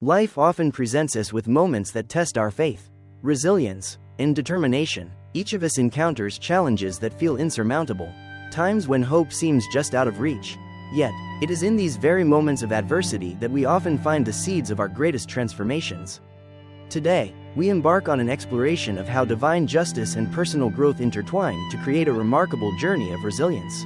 Life often presents us with moments that test our faith, resilience, and determination. Each of us encounters challenges that feel insurmountable, times when hope seems just out of reach. Yet, it is in these very moments of adversity that we often find the seeds of our greatest transformations. Today, we embark on an exploration of how divine justice and personal growth intertwine to create a remarkable journey of resilience.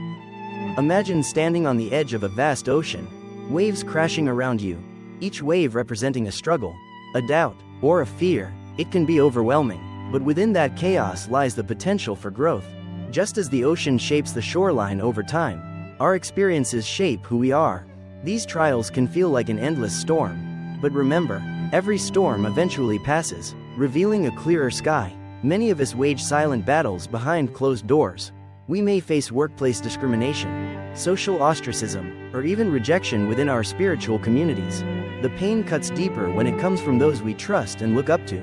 Imagine standing on the edge of a vast ocean, waves crashing around you, each wave representing a struggle, a doubt, or a fear. It can be overwhelming, but within that chaos lies the potential for growth. Just as the ocean shapes the shoreline over time, our experiences shape who we are. These trials can feel like an endless storm, but remember, every storm eventually passes, revealing a clearer sky. Many of us wage silent battles behind closed doors. We may face workplace discrimination, social ostracism, or even rejection within our spiritual communities. The pain cuts deeper when it comes from those we trust and look up to.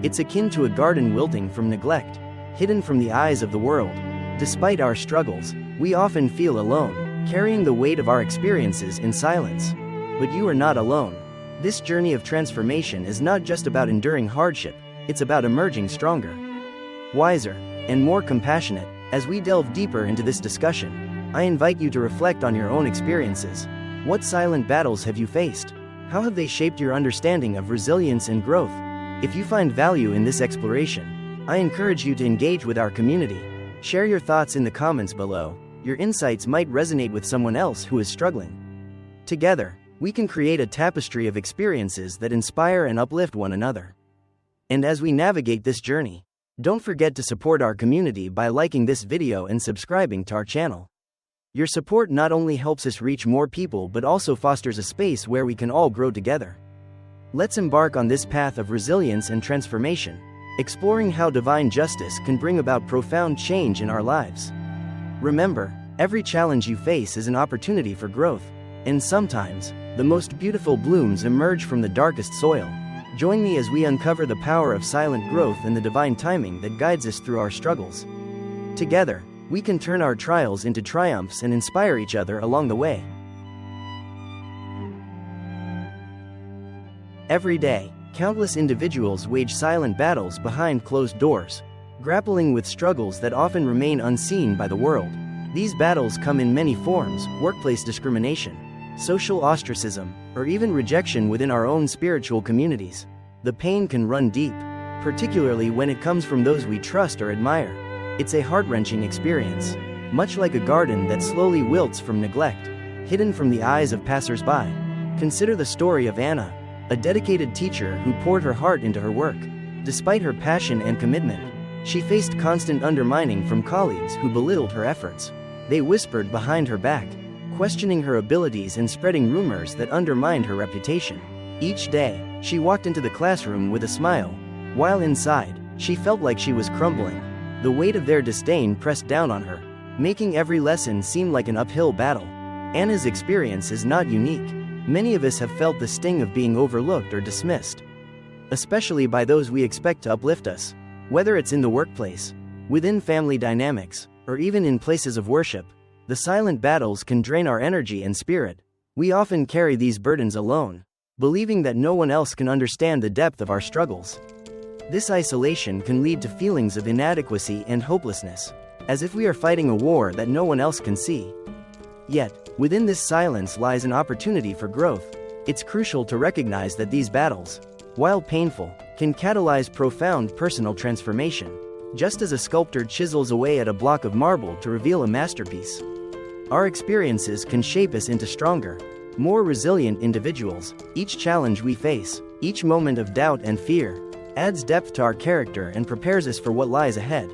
It's akin to a garden wilting from neglect, hidden from the eyes of the world. Despite our struggles, we often feel alone, carrying the weight of our experiences in silence. But you are not alone. This journey of transformation is not just about enduring hardship, it's about emerging stronger, wiser, and more compassionate. As we delve deeper into this discussion, I invite you to reflect on your own experiences. What silent battles have you faced? How have they shaped your understanding of resilience and growth? If you find value in this exploration, I encourage you to engage with our community. Share your thoughts in the comments below. Your insights might resonate with someone else who is struggling. Together, we can create a tapestry of experiences that inspire and uplift one another. And as we navigate this journey, don't forget to support our community by liking this video and subscribing to our channel. Your support not only helps us reach more people but also fosters a space where we can all grow together. Let's embark on this path of resilience and transformation, exploring how divine justice can bring about profound change in our lives. Remember, every challenge you face is an opportunity for growth, and sometimes, the most beautiful blooms emerge from the darkest soil. Join me as we uncover the power of silent growth and the divine timing that guides us through our struggles. Together, we can turn our trials into triumphs and inspire each other along the way. Every day, countless individuals wage silent battles behind closed doors, grappling with struggles that often remain unseen by the world. These battles come in many forms: workplace discrimination, social ostracism, or even rejection within our own spiritual communities. The pain can run deep, particularly when it comes from those we trust or admire. It's a heart-wrenching experience, much like a garden that slowly wilts from neglect, hidden from the eyes of passers-by. Consider the story of Anna, a dedicated teacher who poured her heart into her work. Despite her passion and commitment, she faced constant undermining from colleagues who belittled her efforts. They whispered behind her back, questioning her abilities and spreading rumors that undermined her reputation. Each day, she walked into the classroom with a smile, while inside, she felt like she was crumbling. The weight of their disdain pressed down on her, making every lesson seem like an uphill battle. Anna's experience is not unique. Many of us have felt the sting of being overlooked or dismissed, especially by those we expect to uplift us. Whether it's in the workplace, within family dynamics, or even in places of worship, the silent battles can drain our energy and spirit. We often carry these burdens alone, believing that no one else can understand the depth of our struggles. This isolation can lead to feelings of inadequacy and hopelessness, as if we are fighting a war that no one else can see. Yet, within this silence lies an opportunity for growth. It's crucial to recognize that these battles, while painful, can catalyze profound personal transformation. Just as a sculptor chisels away at a block of marble to reveal a masterpiece, our experiences can shape us into stronger, more resilient individuals. Each challenge we face, each moment of doubt and fear, adds depth to our character and prepares us for what lies ahead.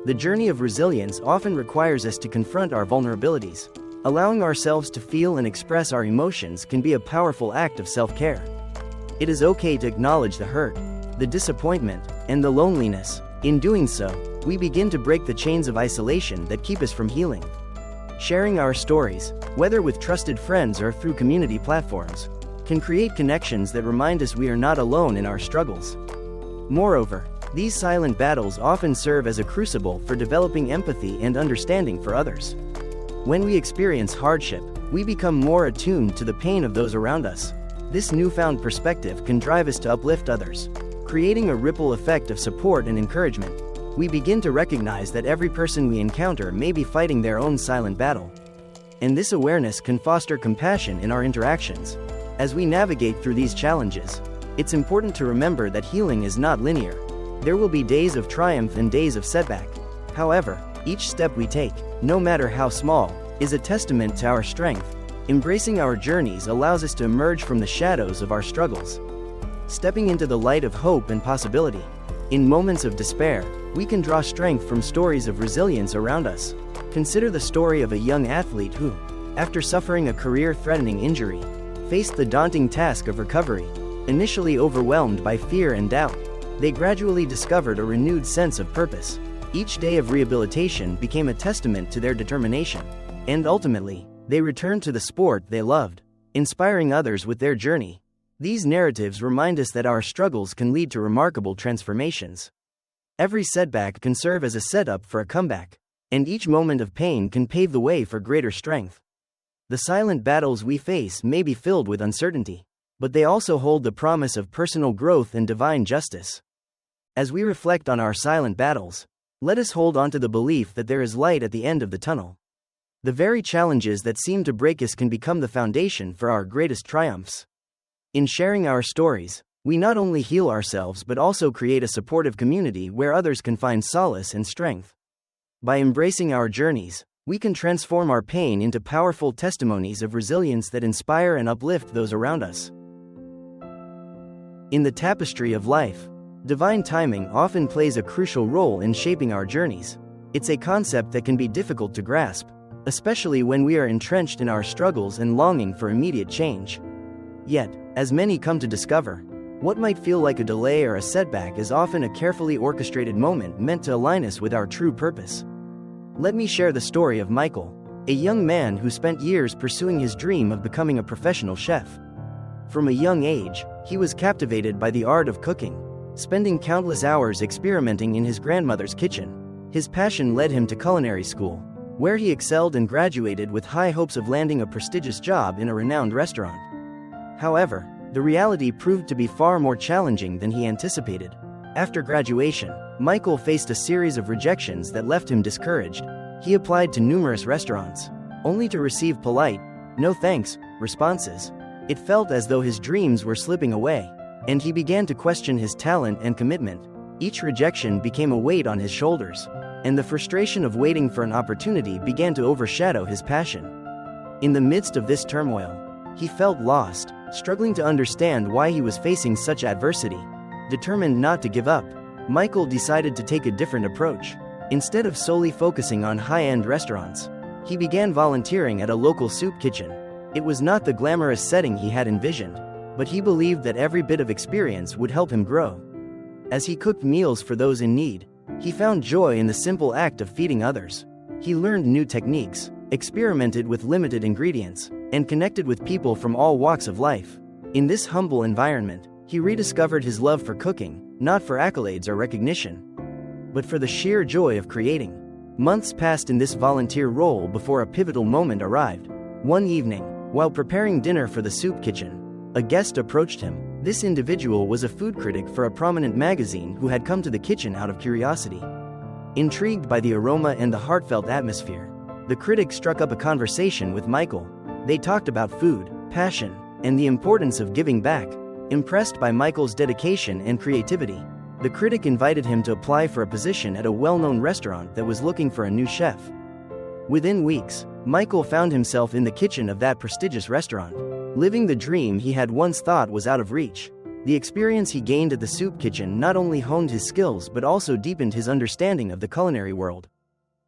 The journey of resilience often requires us to confront our vulnerabilities. Allowing ourselves to feel and express our emotions can be a powerful act of self-care. It is okay to acknowledge the hurt, the disappointment, and the loneliness. In doing so, we begin to break the chains of isolation that keep us from healing. Sharing our stories, whether with trusted friends or through community platforms, can create connections that remind us we are not alone in our struggles. Moreover, these silent battles often serve as a crucible for developing empathy and understanding for others. When we experience hardship, we become more attuned to the pain of those around us. This newfound perspective can drive us to uplift others, creating a ripple effect of support and encouragement. We begin to recognize that every person we encounter may be fighting their own silent battle. And this awareness can foster compassion in our interactions. As we navigate through these challenges, it's important to remember that healing is not linear. There will be days of triumph and days of setback. However, each step we take, no matter how small, is a testament to our strength. Embracing our journeys allows us to emerge from the shadows of our struggles, stepping into the light of hope and possibility. In moments of despair, we can draw strength from stories of resilience around us. Consider the story of a young athlete who, after suffering a career-threatening injury, faced the daunting task of recovery. Initially overwhelmed by fear and doubt, they gradually discovered a renewed sense of purpose. Each day of rehabilitation became a testament to their determination, and ultimately, they returned to the sport they loved, inspiring others with their journey. These narratives remind us that our struggles can lead to remarkable transformations. Every setback can serve as a setup for a comeback, and each moment of pain can pave the way for greater strength. The silent battles we face may be filled with uncertainty, but they also hold the promise of personal growth and divine justice. As we reflect on our silent battles, let us hold on to the belief that there is light at the end of the tunnel. The very challenges that seem to break us can become the foundation for our greatest triumphs. In sharing our stories, we not only heal ourselves but also create a supportive community where others can find solace and strength. By embracing our journeys, we can transform our pain into powerful testimonies of resilience that inspire and uplift those around us. In the tapestry of life, divine timing often plays a crucial role in shaping our journeys. It's a concept that can be difficult to grasp, especially when we are entrenched in our struggles and longing for immediate change. Yet, as many come to discover, what might feel like a delay or a setback is often a carefully orchestrated moment meant to align us with our true purpose. Let me share the story of Michael, a young man who spent years pursuing his dream of becoming a professional chef. From a young age, he was captivated by the art of cooking, spending countless hours experimenting in his grandmother's kitchen. His passion led him to culinary school, where he excelled and graduated with high hopes of landing a prestigious job in a renowned restaurant. However, the reality proved to be far more challenging than he anticipated. After graduation, Michael faced a series of rejections that left him discouraged. He applied to numerous restaurants, only to receive polite, "no thanks," responses. It felt as though his dreams were slipping away, and he began to question his talent and commitment. Each rejection became a weight on his shoulders, and the frustration of waiting for an opportunity began to overshadow his passion. In the midst of this turmoil, he felt lost, struggling to understand why he was facing such adversity. Determined not to give up, Michael decided to take a different approach. Instead of solely focusing on high-end restaurants, he began volunteering at a local soup kitchen. It was not the glamorous setting he had envisioned, but he believed that every bit of experience would help him grow. As he cooked meals for those in need, he found joy in the simple act of feeding others. He learned new techniques, experimented with limited ingredients, and connected with people from all walks of life. In this humble environment, he rediscovered his love for cooking, not for accolades or recognition, but for the sheer joy of creating. Months passed in this volunteer role before a pivotal moment arrived. One evening, while preparing dinner for the soup kitchen, a guest approached him. This individual was a food critic for a prominent magazine who had come to the kitchen out of curiosity. Intrigued by the aroma and the heartfelt atmosphere, the critic struck up a conversation with Michael. They talked about food, passion, and the importance of giving back. Impressed by Michael's dedication and creativity, the critic invited him to apply for a position at a well-known restaurant that was looking for a new chef. Within weeks, Michael found himself in the kitchen of that prestigious restaurant, living the dream he had once thought was out of reach. The experience he gained at the soup kitchen not only honed his skills but also deepened his understanding of the culinary world.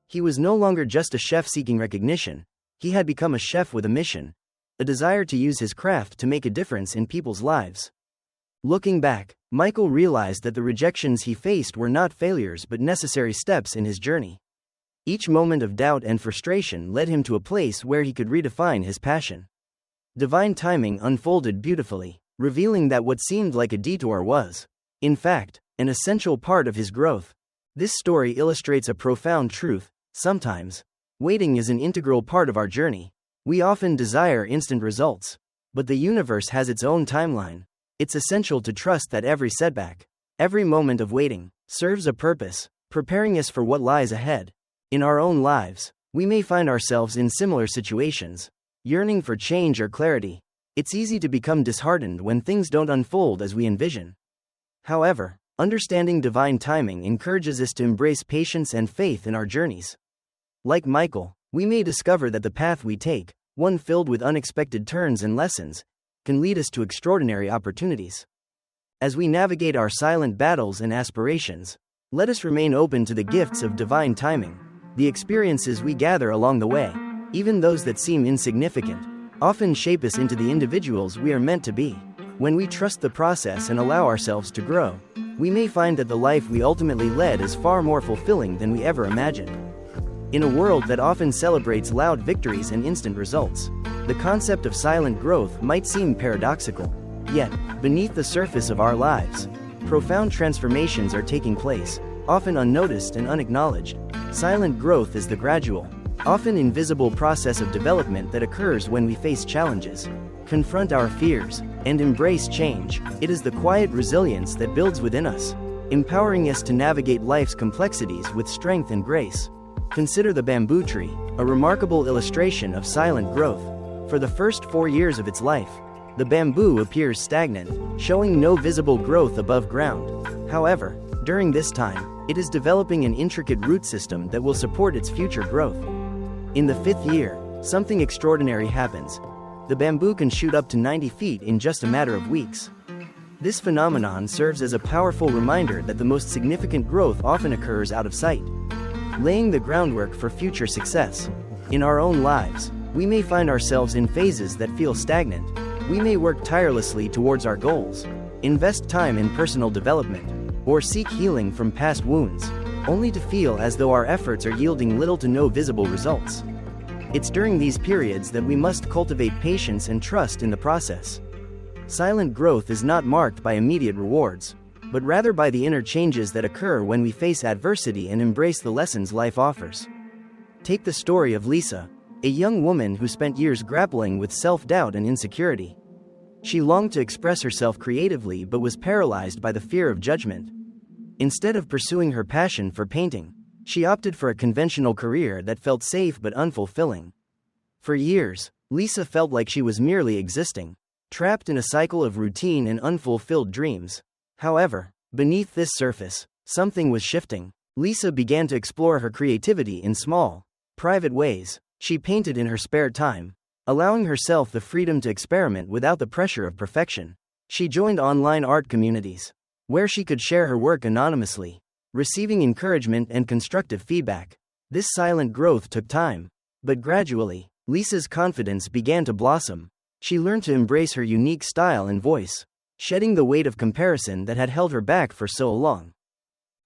He was no longer just a chef seeking recognition, he had become a chef with a mission, a desire to use his craft to make a difference in people's lives. Looking back, Michael realized that the rejections he faced were not failures but necessary steps in his journey. Each moment of doubt and frustration led him to a place where he could redefine his passion. Divine timing unfolded beautifully, revealing that what seemed like a detour was, in fact, an essential part of his growth. This story illustrates a profound truth: sometimes, waiting is an integral part of our journey. We often desire instant results, But the universe has its own timeline. It's essential to trust that every setback, every moment of waiting, serves a purpose, preparing us for what lies ahead. In our own lives, we may find ourselves in similar situations, yearning for change or clarity. It's easy to become disheartened when things don't unfold as we envision. However, understanding divine timing encourages us to embrace patience and faith in our journeys. Like Michael, we may discover that the path we take, one filled with unexpected turns and lessons, can lead us to extraordinary opportunities. As we navigate our silent battles and aspirations, let us remain open to the gifts of divine timing. The experiences we gather along the way, even those that seem insignificant, often shape us into the individuals we are meant to be. When we trust the process and allow ourselves to grow, we may find that the life we ultimately led is far more fulfilling than we ever imagined. In a world that often celebrates loud victories and instant results, the concept of silent growth might seem paradoxical. Yet, beneath the surface of our lives, profound transformations are taking place, often unnoticed and unacknowledged. Silent growth is the gradual, often invisible process of development that occurs when we face challenges, confront our fears, and embrace change. It is the quiet resilience that builds within us, empowering us to navigate life's complexities with strength and grace. Consider the bamboo tree, a remarkable illustration of silent growth. For the first 4 years of its life, the bamboo appears stagnant, showing no visible growth above ground. However, during this time, it is developing an intricate root system that will support its future growth. In the 5th year, something extraordinary happens. The bamboo can shoot up to 90 feet in just a matter of weeks. This phenomenon serves as a powerful reminder that the most significant growth often occurs out of sight, laying the groundwork for future success. In our own lives, we may find ourselves in phases that feel stagnant. We may work tirelessly towards our goals, invest time in personal development, or seek healing from past wounds, only to feel as though our efforts are yielding little to no visible results. It's during these periods that we must cultivate patience and trust in the process. Silent growth is not marked by immediate rewards, but rather by the inner changes that occur when we face adversity and embrace the lessons life offers. Take the story of Lisa, a young woman who spent years grappling with self-doubt and insecurity. She longed to express herself creatively but was paralyzed by the fear of judgment. Instead of pursuing her passion for painting, she opted for a conventional career that felt safe but unfulfilling. For years, Lisa felt like she was merely existing, trapped in a cycle of routine and unfulfilled dreams. However, beneath this surface, something was shifting. Lisa began to explore her creativity in small, private ways. She painted in her spare time, allowing herself the freedom to experiment without the pressure of perfection. She joined online art communities, where she could share her work anonymously, receiving encouragement and constructive feedback. This silent growth took time, but gradually, Lisa's confidence began to blossom. She learned to embrace her unique style and voice, shedding the weight of comparison that had held her back for so long.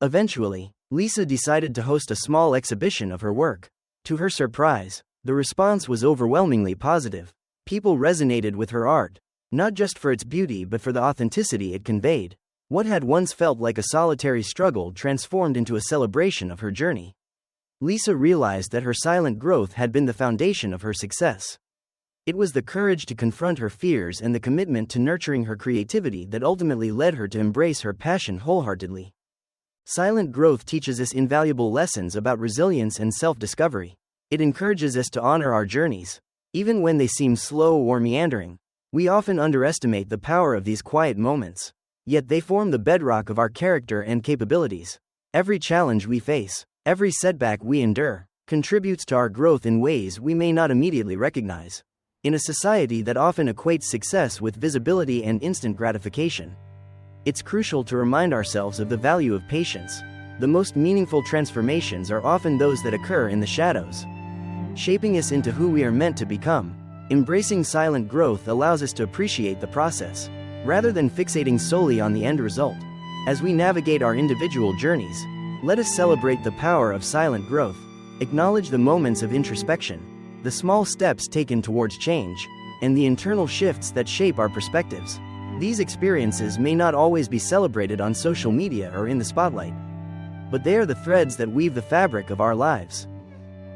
Eventually, Lisa decided to host a small exhibition of her work. To her surprise, the response was overwhelmingly positive. People resonated with her art, not just for its beauty but for the authenticity it conveyed. What had once felt like a solitary struggle transformed into a celebration of her journey. Lisa realized that her silent growth had been the foundation of her success. It was the courage to confront her fears and the commitment to nurturing her creativity that ultimately led her to embrace her passion wholeheartedly. Silent growth teaches us invaluable lessons about resilience and self-discovery. It encourages us to honor our journeys, even when they seem slow or meandering. We often underestimate the power of these quiet moments, yet they form the bedrock of our character and capabilities. Every challenge we face, every setback we endure, contributes to our growth in ways we may not immediately recognize. In a society that often equates success with visibility and instant gratification, it's crucial to remind ourselves of the value of patience. The most meaningful transformations are often those that occur in the shadows, shaping us into who we are meant to become. Embracing silent growth allows us to appreciate the process, rather than fixating solely on the end result. As we navigate our individual journeys, let us celebrate the power of silent growth, acknowledge the moments of introspection, the small steps taken towards change, and the internal shifts that shape our perspectives. These experiences may not always be celebrated on social media or in the spotlight, but they are the threads that weave the fabric of our lives.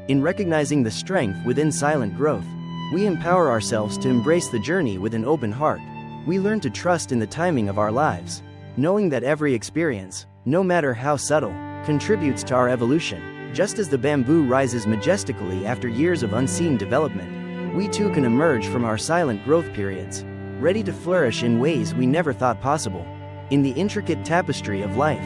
In recognizing the strength within silent growth, We empower ourselves to embrace the journey with an open heart. We learn to trust in the timing of our lives, knowing that every experience, no matter how subtle, contributes to our evolution. Just as the bamboo rises majestically after years of unseen development, we too can emerge from our silent growth periods, ready to flourish in ways we never thought possible. In the intricate tapestry of life,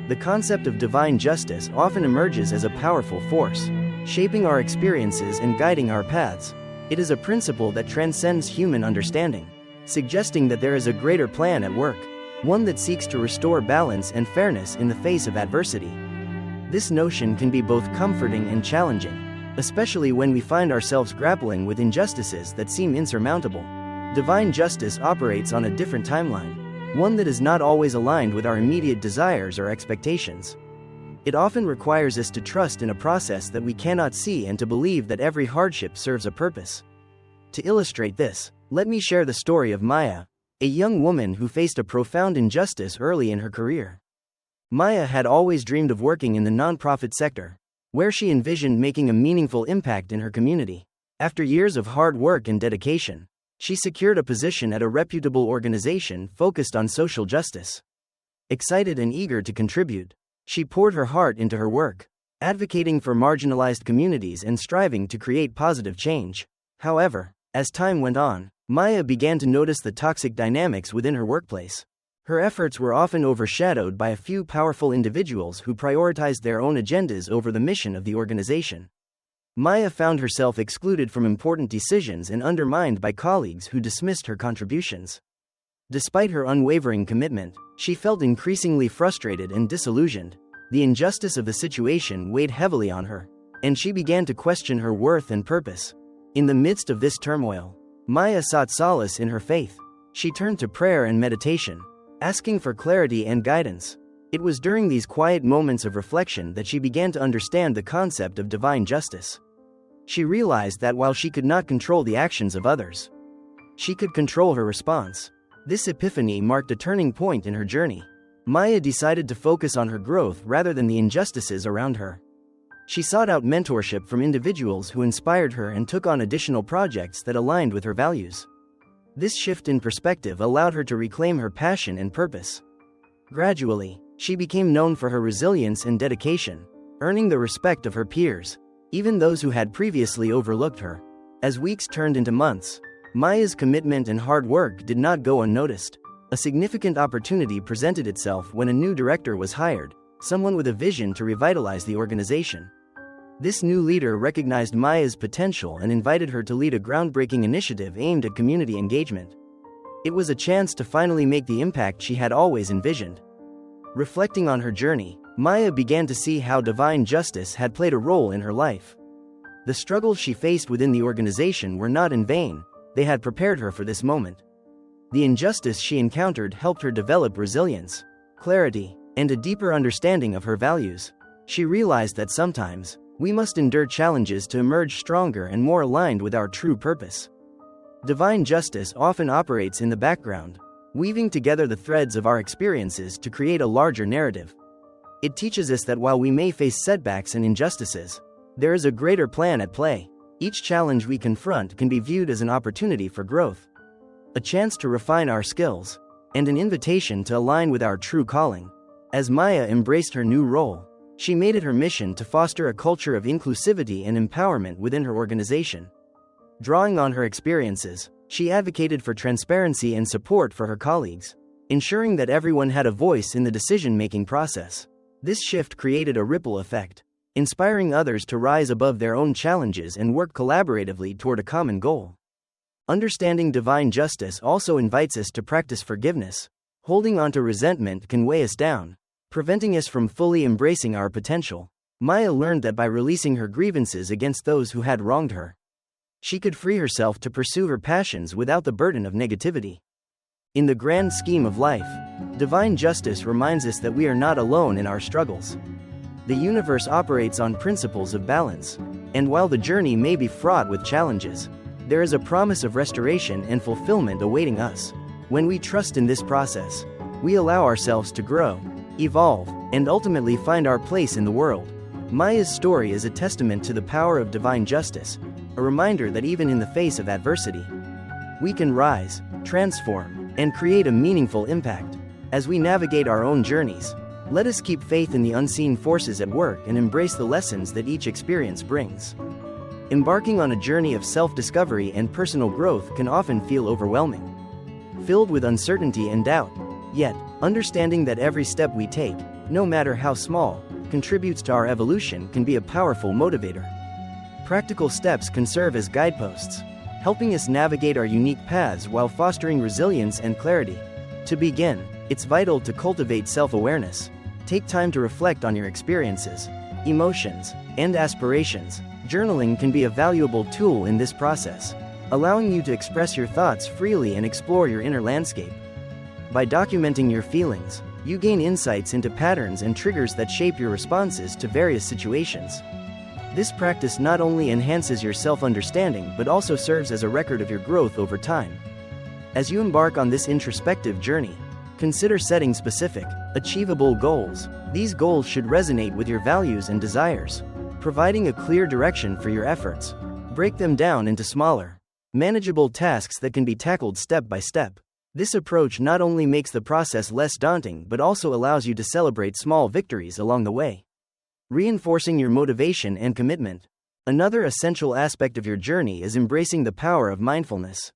the concept of divine justice often emerges as a powerful force, shaping our experiences and guiding our paths. It is a principle that transcends human understanding, suggesting that there is a greater plan at work, one that seeks to restore balance and fairness in the face of adversity. This notion can be both comforting and challenging, especially when we find ourselves grappling with injustices that seem insurmountable. Divine justice operates on a different timeline, one that is not always aligned with our immediate desires or expectations. It often requires us to trust in a process that we cannot see and to believe that every hardship serves a purpose. To illustrate this, let me share the story of Maya, a young woman who faced a profound injustice early in her career. Maya had always dreamed of working in the nonprofit sector, where she envisioned making a meaningful impact in her community. After years of hard work and dedication, she secured a position at a reputable organization focused on social justice. Excited and eager to contribute, she poured her heart into her work, advocating for marginalized communities and striving to create positive change. However, as time went on, Maya began to notice the toxic dynamics within her workplace. Her efforts were often overshadowed by a few powerful individuals who prioritized their own agendas over the mission of the organization. Maya found herself excluded from important decisions and undermined by colleagues who dismissed her contributions. Despite her unwavering commitment, she felt increasingly frustrated and disillusioned. The injustice of the situation weighed heavily on her, and she began to question her worth and purpose. In the midst of this turmoil, Maya sought solace in her faith. She turned to prayer and meditation, asking for clarity and guidance. It was during these quiet moments of reflection that she began to understand the concept of divine justice. She realized that while she could not control the actions of others, she could control her response. This epiphany marked a turning point in her journey. Maya decided to focus on her growth rather than the injustices around her. She sought out mentorship from individuals who inspired her and took on additional projects that aligned with her values. This shift in perspective allowed her to reclaim her passion and purpose. Gradually, she became known for her resilience and dedication, earning the respect of her peers, even those who had previously overlooked her. As weeks turned into months, Maya's commitment and hard work did not go unnoticed. A significant opportunity presented itself when a new director was hired, someone with a vision to revitalize the organization. This new leader recognized Maya's potential and invited her to lead a groundbreaking initiative aimed at community engagement. It was a chance to finally make the impact she had always envisioned. Reflecting on her journey, Maya began to see how divine justice had played a role in her life. The struggles she faced within the organization were not in vain. They had prepared her for this moment. The injustice she encountered helped her develop resilience, clarity, and a deeper understanding of her values. She realized that sometimes, we must endure challenges to emerge stronger and more aligned with our true purpose. Divine justice often operates in the background, weaving together the threads of our experiences to create a larger narrative. It teaches us that while we may face setbacks and injustices, there is a greater plan at play. Each challenge we confront can be viewed as an opportunity for growth, a chance to refine our skills, and an invitation to align with our true calling. As Maya embraced her new role, she made it her mission to foster a culture of inclusivity and empowerment within her organization. Drawing on her experiences, she advocated for transparency and support for her colleagues, ensuring that everyone had a voice in the decision-making process. This shift created a ripple effect, inspiring others to rise above their own challenges and work collaboratively toward a common goal. Understanding divine justice also invites us to practice forgiveness. Holding on to resentment can weigh us down, preventing us from fully embracing our potential. Maya learned that by releasing her grievances against those who had wronged her, she could free herself to pursue her passions without the burden of negativity. In the grand scheme of life, divine justice reminds us that we are not alone in our struggles. The universe operates on principles of balance, and while the journey may be fraught with challenges, there is a promise of restoration and fulfillment awaiting us. When we trust in this process, we allow ourselves to grow, evolve, and ultimately find our place in the world. Maya's story is a testament to the power of divine justice, a reminder that even in the face of adversity, we can rise, transform, and create a meaningful impact. As we navigate our own journeys, let us keep faith in the unseen forces at work and embrace the lessons that each experience brings. Embarking on a journey of self-discovery and personal growth can often feel overwhelming, filled with uncertainty and doubt. Yet, understanding that every step we take, no matter how small, contributes to our evolution can be a powerful motivator. Practical steps can serve as guideposts, helping us navigate our unique paths while fostering resilience and clarity. To begin, it's vital to cultivate self-awareness. Take time to reflect on your experiences, emotions, and aspirations. Journaling can be a valuable tool in this process, allowing you to express your thoughts freely and explore your inner landscape. By documenting your feelings, you gain insights into patterns and triggers that shape your responses to various situations. This practice not only enhances your self-understanding but also serves as a record of your growth over time. As you embark on this introspective journey, consider setting specific, achievable goals. These goals should resonate with your values and desires, providing a clear direction for your efforts. Break them down into smaller, manageable tasks that can be tackled step by step. This approach not only makes the process less daunting but also allows you to celebrate small victories along the way, reinforcing your motivation and commitment. Another essential aspect of your journey is embracing the power of mindfulness.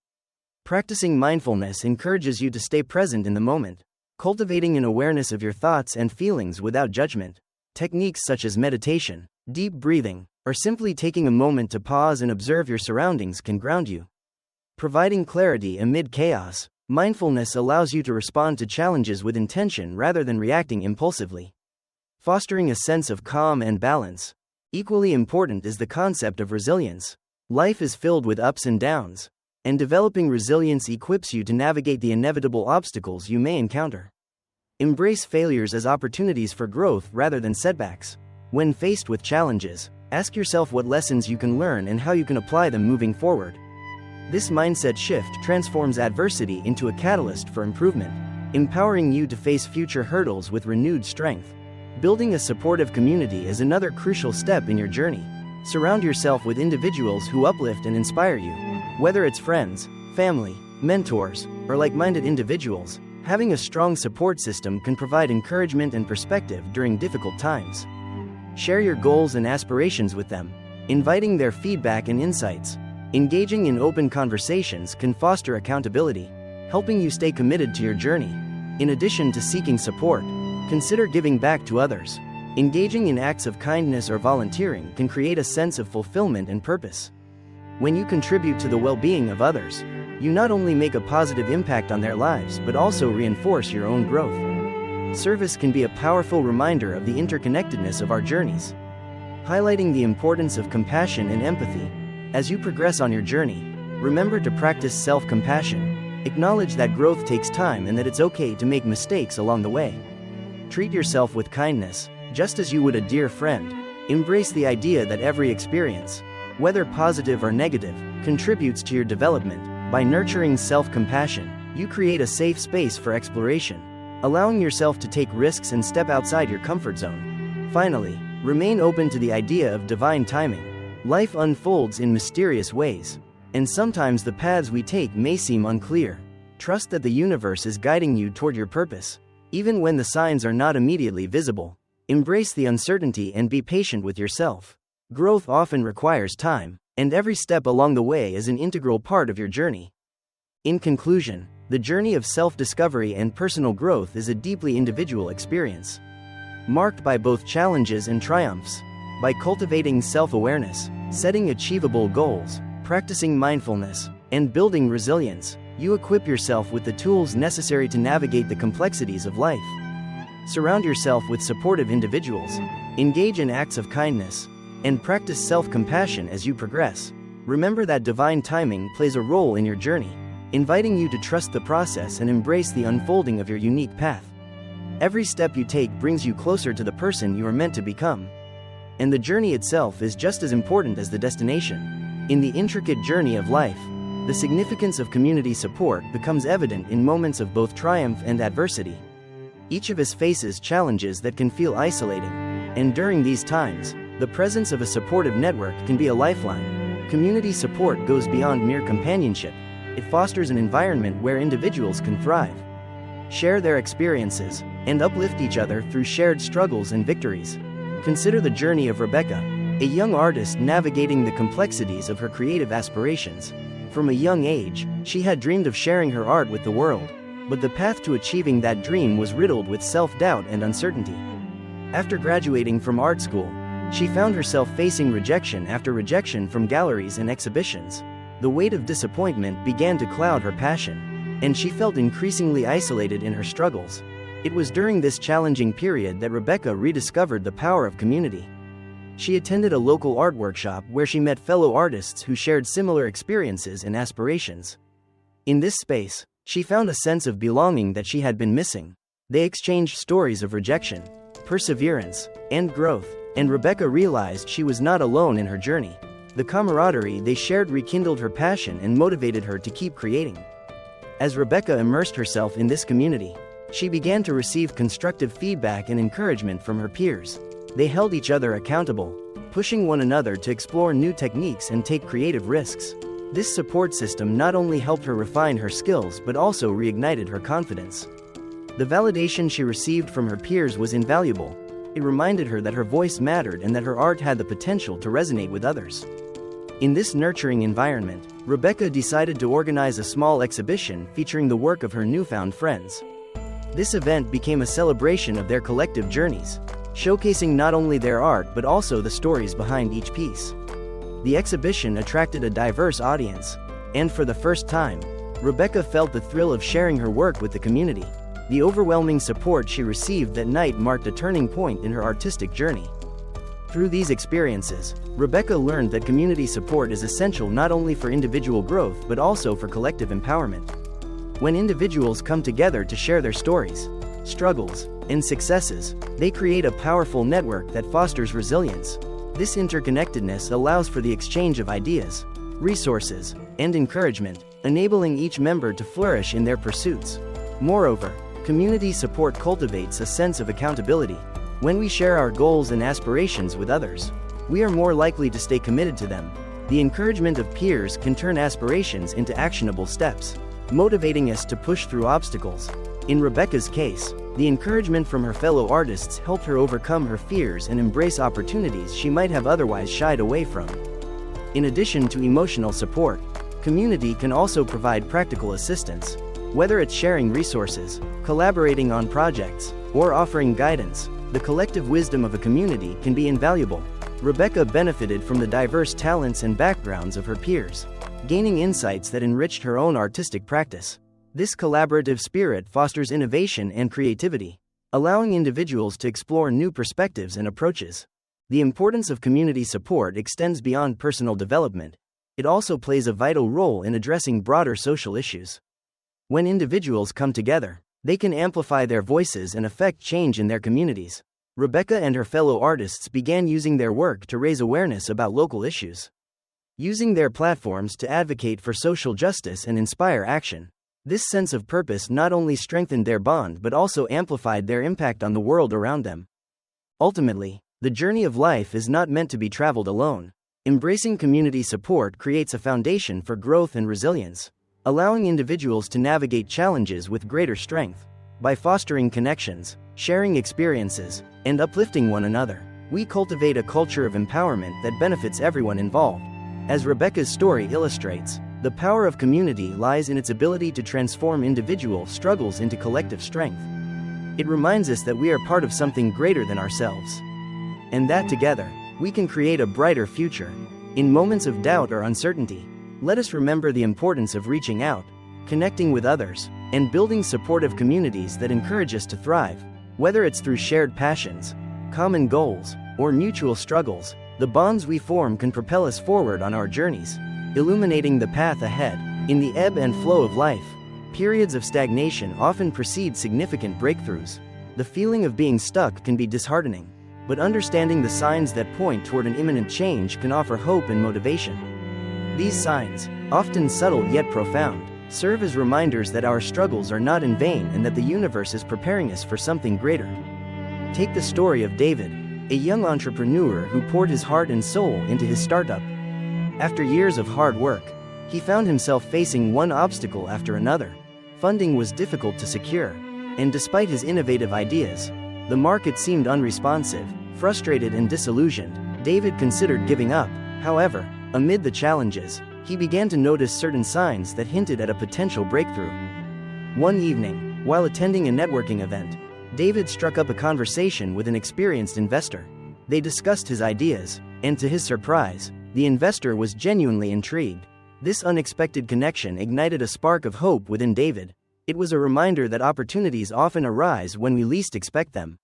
Practicing mindfulness encourages you to stay present in the moment, cultivating an awareness of your thoughts and feelings without judgment. Techniques such as meditation, deep breathing, or simply taking a moment to pause and observe your surroundings can ground you, providing clarity amid chaos. Mindfulness allows you to respond to challenges with intention rather than reacting impulsively, fostering a sense of calm and balance. Equally important is the concept of resilience. Life is filled with ups and downs, and developing resilience equips you to navigate the inevitable obstacles you may encounter. Embrace failures as opportunities for growth rather than setbacks. When faced with challenges, ask yourself what lessons you can learn and how you can apply them moving forward. This mindset shift transforms adversity into a catalyst for improvement, empowering you to face future hurdles with renewed strength. Building a supportive community is another crucial step in your journey. Surround yourself with individuals who uplift and inspire you. Whether it's friends, family, mentors, or like-minded individuals, having a strong support system can provide encouragement and perspective during difficult times. Share your goals and aspirations with them, inviting their feedback and insights. Engaging in open conversations can foster accountability, helping you stay committed to your journey. In addition to seeking support, consider giving back to others. Engaging in acts of kindness or volunteering can create a sense of fulfillment and purpose. When you contribute to the well-being of others, you not only make a positive impact on their lives but also reinforce your own growth. Service can be a powerful reminder of the interconnectedness of our journeys, highlighting the importance of compassion and empathy. As you progress on your journey, remember to practice self-compassion. Acknowledge that growth takes time and that it's okay to make mistakes along the way. Treat yourself with kindness, just as you would a dear friend. Embrace the idea that every experience, whether positive or negative, contributes to your development. By nurturing self-compassion, you create a safe space for exploration, allowing yourself to take risks and step outside your comfort zone. Finally, remain open to the idea of divine timing. Life unfolds in mysterious ways, and sometimes the paths we take may seem unclear. Trust that the universe is guiding you toward your purpose, even when the signs are not immediately visible. Embrace the uncertainty and be patient with yourself. Growth often requires time, and every step along the way is an integral part of your journey. In conclusion, the journey of self-discovery and personal growth is a deeply individual experience, marked by both challenges and triumphs. By cultivating self-awareness, setting achievable goals, practicing mindfulness, and building resilience, you equip yourself with the tools necessary to navigate the complexities of life. Surround yourself with supportive individuals, engage in acts of kindness, and practice self-compassion as you progress. Remember that divine timing plays a role in your journey, inviting you to trust the process and embrace the unfolding of your unique path. Every step you take brings you closer to the person you are meant to become, and the journey itself is just as important as the destination. In the intricate journey of life, the significance of community support becomes evident in moments of both triumph and adversity. Each of us faces challenges that can feel isolating, and during these times, the presence of a supportive network can be a lifeline. Community support goes beyond mere companionship. It fosters an environment where individuals can thrive, share their experiences, and uplift each other through shared struggles and victories. Consider the journey of Rebecca, a young artist navigating the complexities of her creative aspirations. From a young age, she had dreamed of sharing her art with the world, but the path to achieving that dream was riddled with self-doubt and uncertainty. After graduating from art school, she found herself facing rejection after rejection from galleries and exhibitions. The weight of disappointment began to cloud her passion, and she felt increasingly isolated in her struggles. It was during this challenging period that Rebecca rediscovered the power of community. She attended a local art workshop where she met fellow artists who shared similar experiences and aspirations. In this space, she found a sense of belonging that she had been missing. They exchanged stories of rejection, perseverance, and growth, and Rebecca realized she was not alone in her journey. The camaraderie they shared rekindled her passion and motivated her to keep creating. As Rebecca immersed herself in this community, she began to receive constructive feedback and encouragement from her peers. They held each other accountable, pushing one another to explore new techniques and take creative risks. This support system not only helped her refine her skills but also reignited her confidence. The validation she received from her peers was invaluable. It reminded her that her voice mattered and that her art had the potential to resonate with others. In this nurturing environment, Rebecca decided to organize a small exhibition featuring the work of her newfound friends. This event became a celebration of their collective journeys, showcasing not only their art but also the stories behind each piece. The exhibition attracted a diverse audience, and for the first time, Rebecca felt the thrill of sharing her work with the community. The overwhelming support she received that night marked a turning point in her artistic journey. Through these experiences, Rebecca learned that community support is essential not only for individual growth but also for collective empowerment. When individuals come together to share their stories, struggles, and successes, they create a powerful network that fosters resilience. This interconnectedness allows for the exchange of ideas, resources, and encouragement, enabling each member to flourish in their pursuits. Moreover, community support cultivates a sense of accountability. When we share our goals and aspirations with others, we are more likely to stay committed to them. The encouragement of peers can turn aspirations into actionable steps, motivating us to push through obstacles. In Rebecca's case, the encouragement from her fellow artists helped her overcome her fears and embrace opportunities she might have otherwise shied away from. In addition to emotional support, community can also provide practical assistance. Whether it's sharing resources, collaborating on projects, or offering guidance, the collective wisdom of a community can be invaluable. Rebecca benefited from the diverse talents and backgrounds of her peers, gaining insights that enriched her own artistic practice. This collaborative spirit fosters innovation and creativity, allowing individuals to explore new perspectives and approaches. The importance of community support extends beyond personal development. It also plays a vital role in addressing broader social issues. When individuals come together, they can amplify their voices and affect change in their communities. Rebecca and her fellow artists began using their work to raise awareness about local issues, using their platforms to advocate for social justice and inspire action. This sense of purpose not only strengthened their bond but also amplified their impact on the world around them. Ultimately, the journey of life is not meant to be traveled alone. Embracing community support creates a foundation for growth and resilience, allowing individuals to navigate challenges with greater strength. By fostering connections, sharing experiences, and uplifting one another, we cultivate a culture of empowerment that benefits everyone involved. As Rebecca's story illustrates, the power of community lies in its ability to transform individual struggles into collective strength. It reminds us that we are part of something greater than ourselves, and that together, we can create a brighter future. In moments of doubt or uncertainty, let us remember the importance of reaching out, connecting with others, and building supportive communities that encourage us to thrive. Whether it's through shared passions, common goals, or mutual struggles, the bonds we form can propel us forward on our journeys, illuminating the path ahead. In the ebb and flow of life, periods of stagnation often precede significant breakthroughs. The feeling of being stuck can be disheartening, but understanding the signs that point toward an imminent change can offer hope and motivation. These signs, often subtle yet profound, serve as reminders that our struggles are not in vain and that the universe is preparing us for something greater. Take the story of David, a young entrepreneur who poured his heart and soul into his startup. After years of hard work, he found himself facing one obstacle after another. Funding was difficult to secure, and despite his innovative ideas, the market seemed unresponsive. Frustrated and disillusioned, David considered giving up. However, amid the challenges, he began to notice certain signs that hinted at a potential breakthrough. One evening, while attending a networking event, David struck up a conversation with an experienced investor. They discussed his ideas, and to his surprise, the investor was genuinely intrigued. This unexpected connection ignited a spark of hope within David. It was a reminder that opportunities often arise when we least expect them,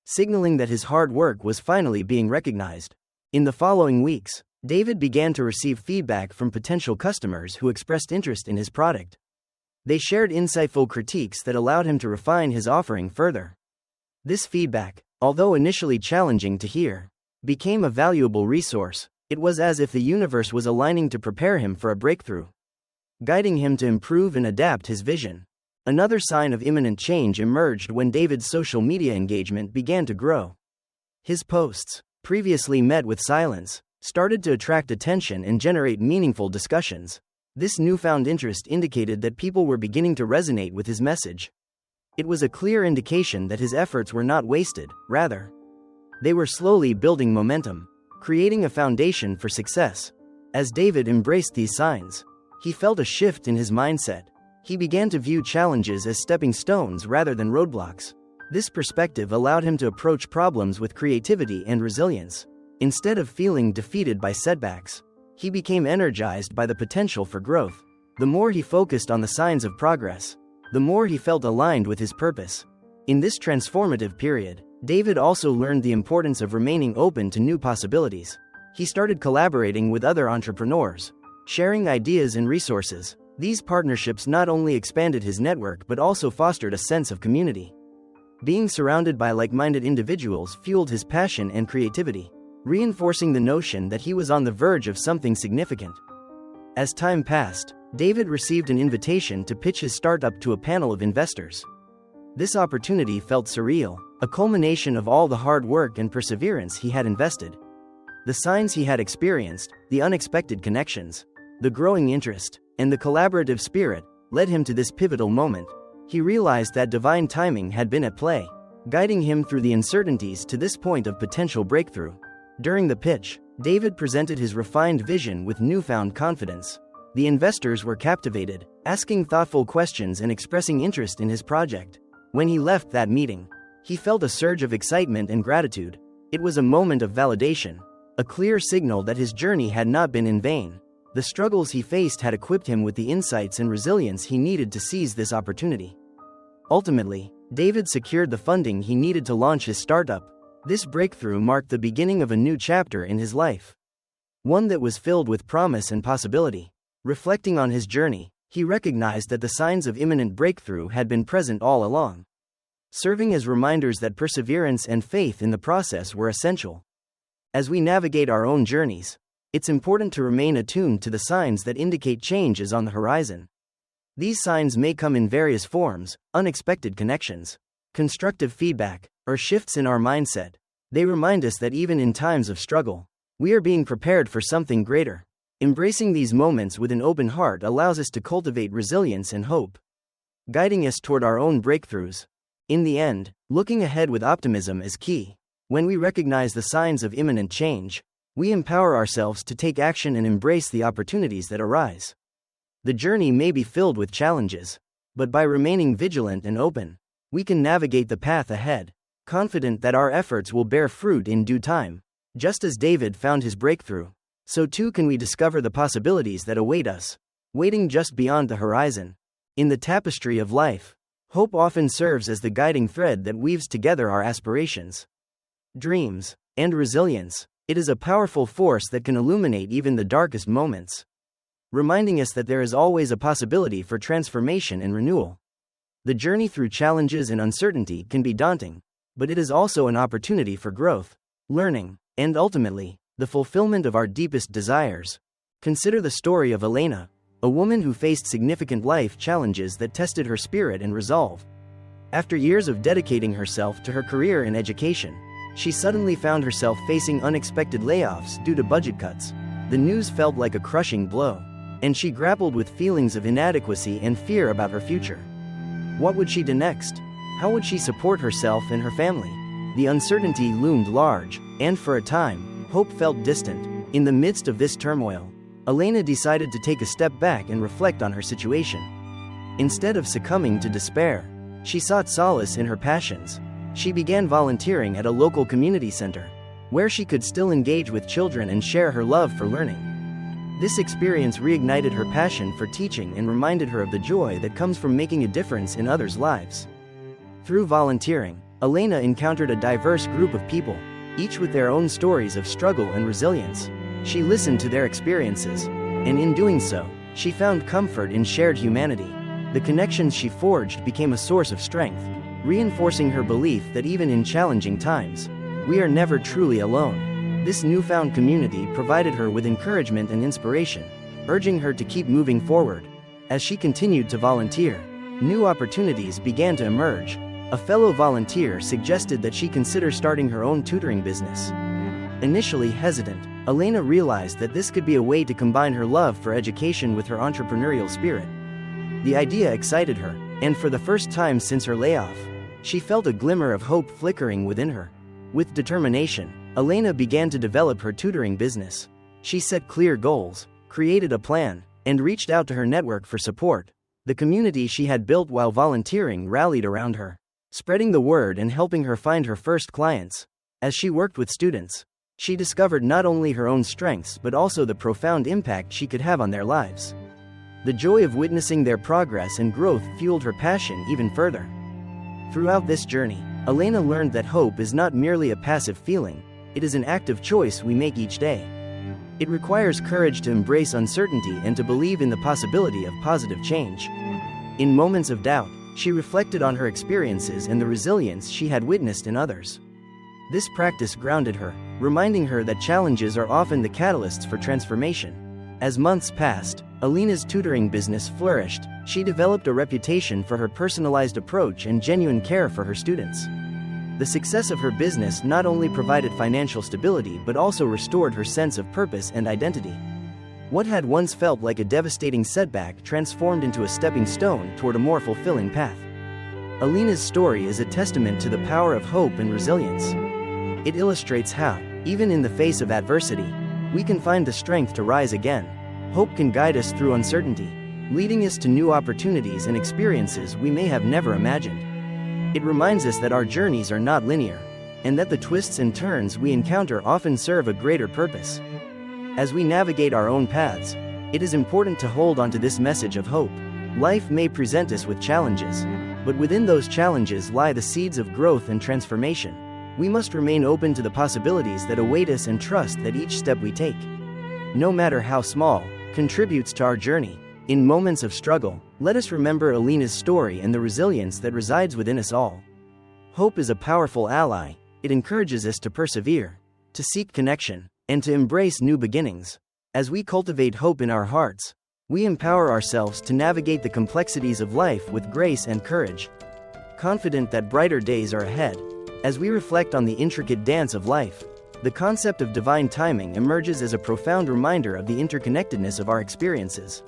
signaling that his hard work was finally being recognized. In the following weeks, David began to receive feedback from potential customers who expressed interest in his product. They shared insightful critiques that allowed him to refine his offering further. This feedback, although initially challenging to hear, became a valuable resource. It was as if the universe was aligning to prepare him for a breakthrough, guiding him to improve and adapt his vision. Another sign of imminent change emerged when David's social media engagement began to grow. His posts, previously met with silence, started to attract attention and generate meaningful discussions. This newfound interest indicated that people were beginning to resonate with his message. It was a clear indication that his efforts were not wasted, rather, they were slowly building momentum, creating a foundation for success. As David embraced these signs, he felt a shift in his mindset. He began to view challenges as stepping stones rather than roadblocks. This perspective allowed him to approach problems with creativity and resilience. Instead of feeling defeated by setbacks, he became energized by the potential for growth. The more he focused on the signs of progress, the more he felt aligned with his purpose. In this transformative period, David also learned the importance of remaining open to new possibilities. He started collaborating with other entrepreneurs, sharing ideas and resources. These partnerships not only expanded his network but also fostered a sense of community. Being surrounded by like-minded individuals fueled his passion and creativity, reinforcing the notion that he was on the verge of something significant. As time passed, David received an invitation to pitch his startup to a panel of investors. This opportunity felt surreal, a culmination of all the hard work and perseverance he had invested. The signs he had experienced, the unexpected connections, the growing interest, and the collaborative spirit led him to this pivotal moment. He realized that divine timing had been at play, guiding him through the uncertainties to this point of potential breakthrough. During the pitch, David presented his refined vision with newfound confidence. The investors were captivated, asking thoughtful questions and expressing interest in his project. When he left that meeting, he felt a surge of excitement and gratitude. It was a moment of validation, a clear signal that his journey had not been in vain. The struggles he faced had equipped him with the insights and resilience he needed to seize this opportunity. Ultimately, David secured the funding he needed to launch his startup. This breakthrough marked the beginning of a new chapter in his life, one that was filled with promise and possibility. Reflecting on his journey, he recognized that the signs of imminent breakthrough had been present all along, serving as reminders that perseverance and faith in the process were essential. As we navigate our own journeys, it's important to remain attuned to the signs that indicate change is on the horizon. These signs may come in various forms: unexpected connections, constructive feedback, or shifts in our mindset. They remind us that even in times of struggle, we are being prepared for something greater. Embracing these moments with an open heart allows us to cultivate resilience and hope, guiding us toward our own breakthroughs. In the end, looking ahead with optimism is key. When we recognize the signs of imminent change, we empower ourselves to take action and embrace the opportunities that arise. The journey may be filled with challenges, but by remaining vigilant and open, we can navigate the path ahead, confident that our efforts will bear fruit in due time. Just as David found his breakthrough, so too can we discover the possibilities that await us, waiting just beyond the horizon. In the tapestry of life, hope often serves as the guiding thread that weaves together our aspirations, dreams, and resilience. It is a powerful force that can illuminate even the darkest moments, reminding us that there is always a possibility for transformation and renewal. The journey through challenges and uncertainty can be daunting, but it is also an opportunity for growth, learning, and ultimately, the fulfillment of our deepest desires. Consider the story of Elena, a woman who faced significant life challenges that tested her spirit and resolve. After years of dedicating herself to her career and education, she suddenly found herself facing unexpected layoffs due to budget cuts. The news felt like a crushing blow, and she grappled with feelings of inadequacy and fear about her future. What would she do next? How would she support herself and her family? The uncertainty loomed large, and for a time, hope felt distant. In the midst of this turmoil, Elena decided to take a step back and reflect on her situation. Instead of succumbing to despair, she sought solace in her passions. She began volunteering at a local community center, where she could still engage with children and share her love for learning. This experience reignited her passion for teaching and reminded her of the joy that comes from making a difference in others' lives. Through volunteering, Elena encountered a diverse group of people, each with their own stories of struggle and resilience. She listened to their experiences, and in doing so, she found comfort in shared humanity. The connections she forged became a source of strength, reinforcing her belief that even in challenging times, we are never truly alone. This newfound community provided her with encouragement and inspiration, urging her to keep moving forward. As she continued to volunteer, new opportunities began to emerge. A fellow volunteer suggested that she consider starting her own tutoring business. Initially hesitant, Elena realized that this could be a way to combine her love for education with her entrepreneurial spirit. The idea excited her, and for the first time since her layoff, she felt a glimmer of hope flickering within her. With determination, Elena began to develop her tutoring business. She set clear goals, created a plan, and reached out to her network for support. The community she had built while volunteering rallied around her, spreading the word and helping her find her first clients. As she worked with students, she discovered not only her own strengths but also the profound impact she could have on their lives. The joy of witnessing their progress and growth fueled her passion even further. Throughout this journey, Elena learned that hope is not merely a passive feeling, it is an active choice we make each day. It requires courage to embrace uncertainty and to believe in the possibility of positive change. In moments of doubt, she reflected on her experiences and the resilience she had witnessed in others. This practice grounded her, reminding her that challenges are often the catalysts for transformation. As months passed, Elena's tutoring business flourished. She developed a reputation for her personalized approach and genuine care for her students. The success of her business not only provided financial stability but also restored her sense of purpose and identity. What had once felt like a devastating setback transformed into a stepping stone toward a more fulfilling path. Elena's story is a testament to the power of hope and resilience. It illustrates how, even in the face of adversity, we can find the strength to rise again. Hope can guide us through uncertainty, leading us to new opportunities and experiences we may have never imagined. It reminds us that our journeys are not linear, and that the twists and turns we encounter often serve a greater purpose. As we navigate our own paths, it is important to hold on to this message of hope. Life may present us with challenges, but within those challenges lie the seeds of growth and transformation. We must remain open to the possibilities that await us and trust that each step we take, no matter how small, contributes to our journey. In moments of struggle, let us remember Elena's story and the resilience that resides within us all. Hope is a powerful ally. It encourages us to persevere, to seek connection, and to embrace new beginnings. As we cultivate hope in our hearts, we empower ourselves to navigate the complexities of life with grace and courage. Confident that brighter days are ahead, as we reflect on the intricate dance of life, the concept of divine timing emerges as a profound reminder of the interconnectedness of our experiences.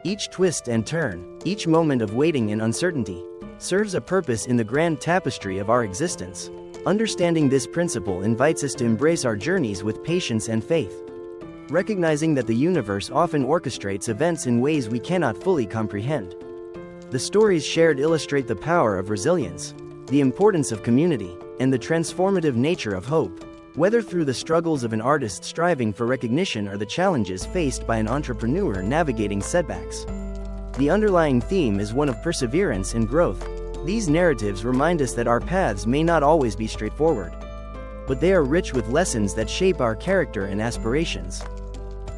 Each twist and turn, each moment of waiting and uncertainty, serves a purpose in the grand tapestry of our existence. Understanding this principle invites us to embrace our journeys with patience and faith, recognizing that the universe often orchestrates events in ways we cannot fully comprehend. The stories shared illustrate the power of resilience, the importance of community, and the transformative nature of hope. Whether through the struggles of an artist striving for recognition or the challenges faced by an entrepreneur navigating setbacks, the underlying theme is one of perseverance and growth. These narratives remind us that our paths may not always be straightforward, but they are rich with lessons that shape our character and aspirations.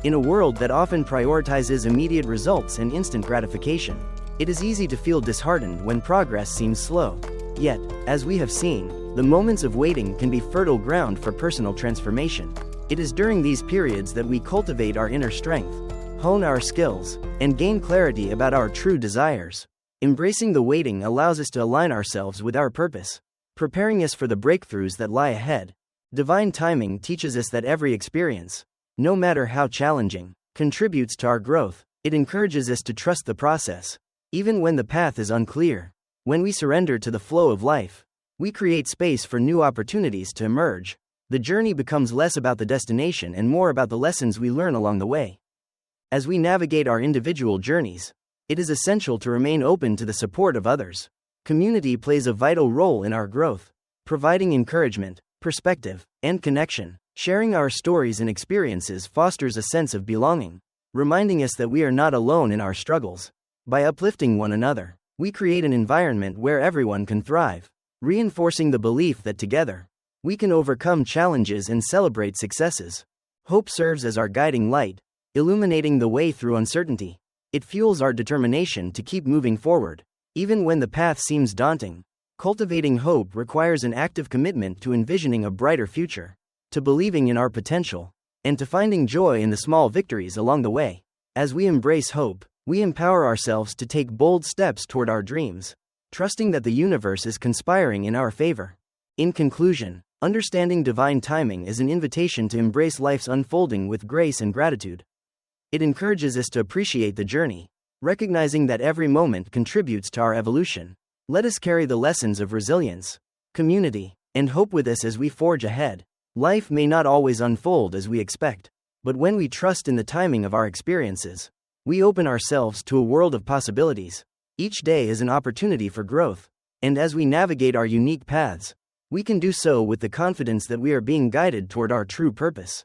In a world that often prioritizes immediate results and instant gratification, it is easy to feel disheartened when progress seems slow. Yet, as we have seen, the moments of waiting can be fertile ground for personal transformation. It is during these periods that we cultivate our inner strength, hone our skills, and gain clarity about our true desires. Embracing the waiting allows us to align ourselves with our purpose, preparing us for the breakthroughs that lie ahead. Divine timing teaches us that every experience, no matter how challenging, contributes to our growth. It encourages us to trust the process, even when the path is unclear. When we surrender to the flow of life, we create space for new opportunities to emerge. The journey becomes less about the destination and more about the lessons we learn along the way. As we navigate our individual journeys, it is essential to remain open to the support of others. Community plays a vital role in our growth, providing encouragement, perspective, and connection. Sharing our stories and experiences fosters a sense of belonging, reminding us that we are not alone in our struggles. By uplifting one another, we create an environment where everyone can thrive, reinforcing the belief that together, we can overcome challenges and celebrate successes. Hope serves as our guiding light, illuminating the way through uncertainty. It fuels our determination to keep moving forward, even when the path seems daunting. Cultivating hope requires an active commitment to envisioning a brighter future, to believing in our potential, and to finding joy in the small victories along the way. As we embrace hope, we empower ourselves to take bold steps toward our dreams, trusting that the universe is conspiring in our favor. In conclusion, understanding divine timing is an invitation to embrace life's unfolding with grace and gratitude. It encourages us to appreciate the journey, recognizing that every moment contributes to our evolution. Let us carry the lessons of resilience, community, and hope with us as we forge ahead. Life may not always unfold as we expect, but when we trust in the timing of our experiences, we open ourselves to a world of possibilities. Each day is an opportunity for growth, and as we navigate our unique paths, we can do so with the confidence that we are being guided toward our true purpose.